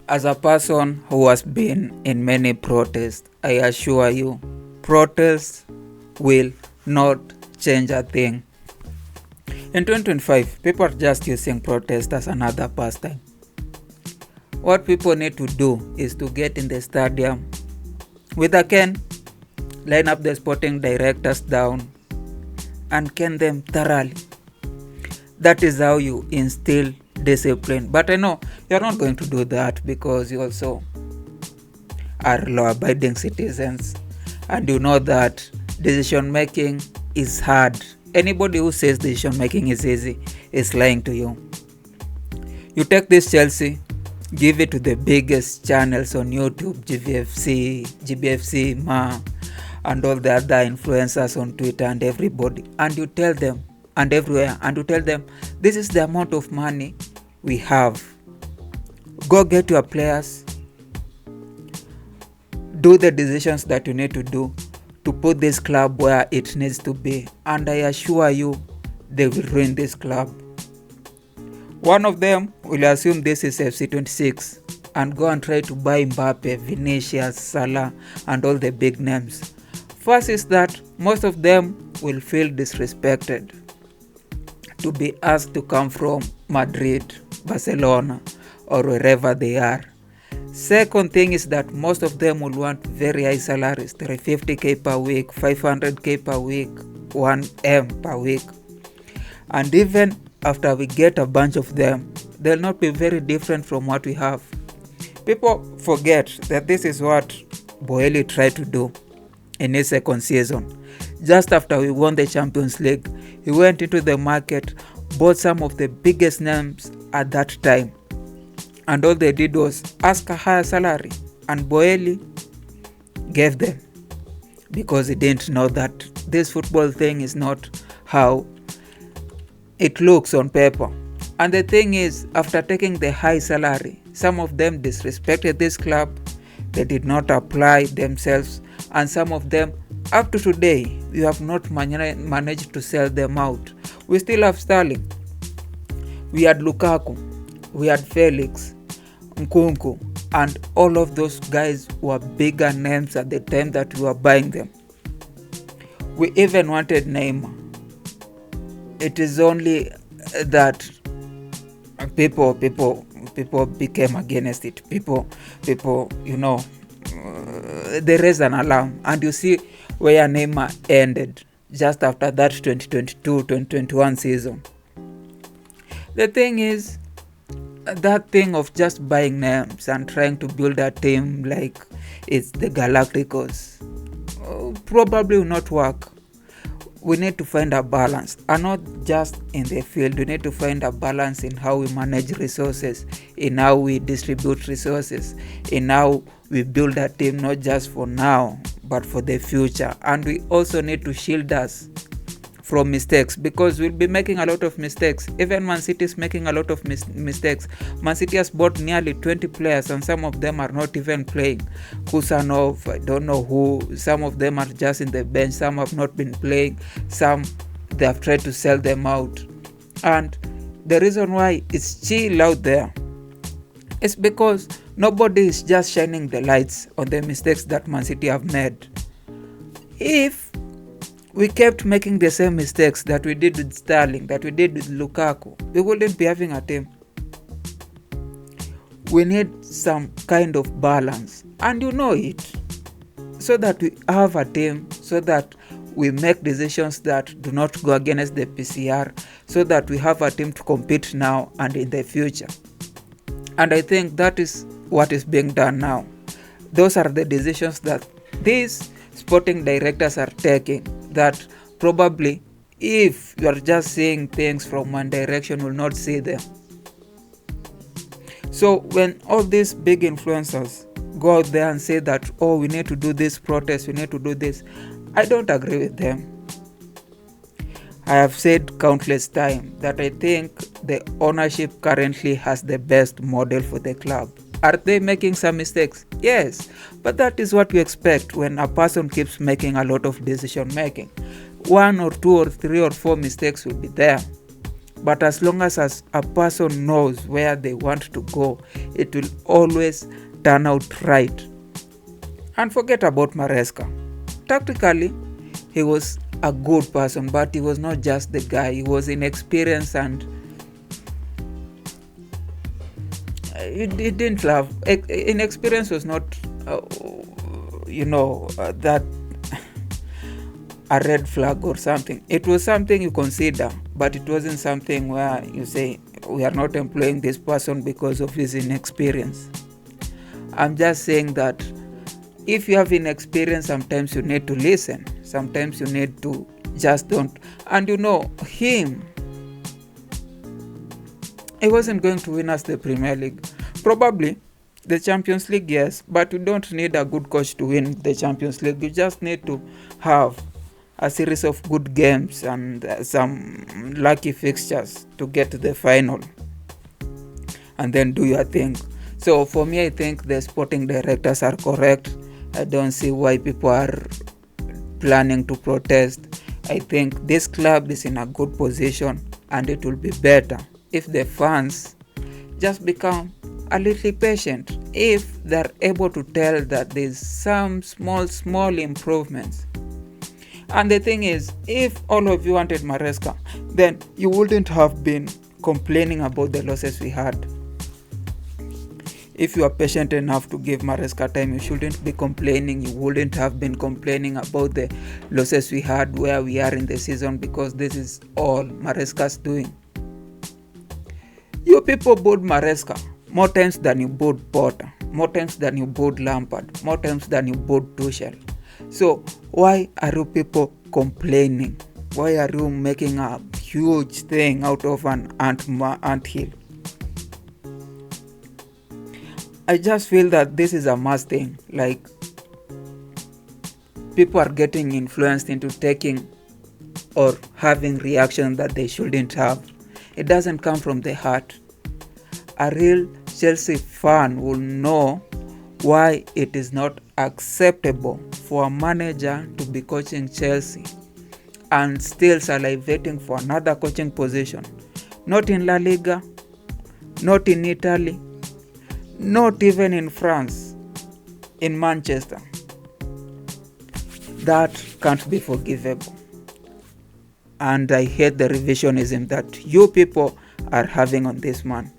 As a person who has been in many protests, I assure you, protests will not change a thing. In 2025, people are just using protest as another pastime. What people need to do is to get in the stadium with a can, line up the sporting directors down, and can them thoroughly. That is how you instill discipline. But I know you're not going to do that because you also are law-abiding citizens, and you know that decision making is hard. Anybody who says decision making is easy is lying to you. You take this Chelsea, give it to the biggest channels on YouTube, GBFC, Ma, and all the other influencers on Twitter and everybody, and you tell them, and everywhere, and you tell them, this is the amount of money we have. Go get your players, do the decisions that you need to do to put this club where it needs to be, and I assure you, they will ruin this club. One of them will assume this is FC26 and go and try to buy Mbappe, Vinicius, Salah, and all the big names. First is that most of them will feel disrespected to be asked to come from Madrid, Barcelona, or wherever they are. Second thing is that most of them will want very high salaries, 350k per week, 500k per week, 1M per week. And even after we get a bunch of them, they'll not be very different from what we have. People forget that this is what Boehly tried to do in his second season. Just after we won the Champions League, he went into the market, bought some of the biggest names at that time, and all they did was ask a higher salary, and Boehly gave them, because he didn't know that this football thing is not how it looks on paper. And the thing is, after taking the high salary, some of them disrespected this club, they did not apply themselves, and some of them, up to today, we have not managed to sell them out. We still have Sterling, we had Lukaku, we had Felix, Nkunku, and all of those guys were bigger names at the time that we were buying them. We even wanted Neymar. It is only that people became against it. People, they raised an alarm, and you see where Neymar ended just after that 2022-2021 season. The thing is, that thing of just buying names and trying to build a team like it's the Galacticos probably will not work. We need to find a balance, and not just in the field. We need to find a balance in how we manage resources, in how we distribute resources, in how we build a team, not just for now but for the future. And we also need to shield us from mistakes, because we'll be making a lot of mistakes. Even Man City is making a lot of mistakes. Man City has bought nearly 20 players, and some of them are not even playing. Kusanov, I don't know who. Some of them are just in the bench. Some have not been playing. Some, they have tried to sell them out. And the reason why it's chill out there is because nobody is just shining the lights on the mistakes that Man City have made. If we kept making the same mistakes that we did with Sterling, that we did with Lukaku, we wouldn't be having a team. We need some kind of balance, and you know it, so that we have a team, so that we make decisions that do not go against the PCR, so that we have a team to compete now and in the future. And I think that is what is being done now. Those are the decisions that these sporting directors are taking, that probably if you are just seeing things from one direction, will not see them. So when all these big influencers go out there and say that, oh, we need to do this protest, we need to do this, I don't agree with them. I have said countless times that I think the ownership currently has the best model for the club. Are they making some mistakes? Yes, but that is what you expect when a person keeps making a lot of decision making. 1 or 2 or 3 or 4 mistakes will be there. But as long as a person knows where they want to go, it will always turn out right. And forget about Maresca. Tactically, he was a good person, but he was not just the guy. He was inexperienced and he didn't have inexperience. Was not that a red flag or something. It was something you consider, but it wasn't something where you say we are not employing this person because of his inexperience. I'm just saying that if you have inexperience, sometimes you need to listen, sometimes you need to just don't. And him, he wasn't going to win us the Premier League. Probably the Champions League, yes, but you don't need a good coach to win the Champions League. You just need to have a series of good games and some lucky fixtures to get to the final and then do your thing. So for me, I think the sporting directors are correct. I don't see why people are planning to protest. I think this club is in a good position and it will be better if the fans just become a little patient, if they're able to tell that there's some small improvements. And the thing is, if all of you wanted Maresca, then you wouldn't have been complaining about the losses we had. If you are patient enough to give Maresca time, you shouldn't be complaining. You wouldn't have been complaining about the losses we had where we are in the season, because this is all Maresca's doing. You people booed Maresca more times than you booed Potter, more times than you booed Lampard, more times than you booed Tuchel. So why are you people complaining? Why are you making a huge thing out of an anthill? I just feel that this is a must thing. Like, people are getting influenced into taking or having reaction that they shouldn't have. It doesn't come from the heart. A real Chelsea fan will know why it is not acceptable for a manager to be coaching Chelsea and still salivating for another coaching position. Not in La Liga, not in Italy, not even in France, in Manchester. That can't be forgivable. And I hate the revisionism that you people are having on this man.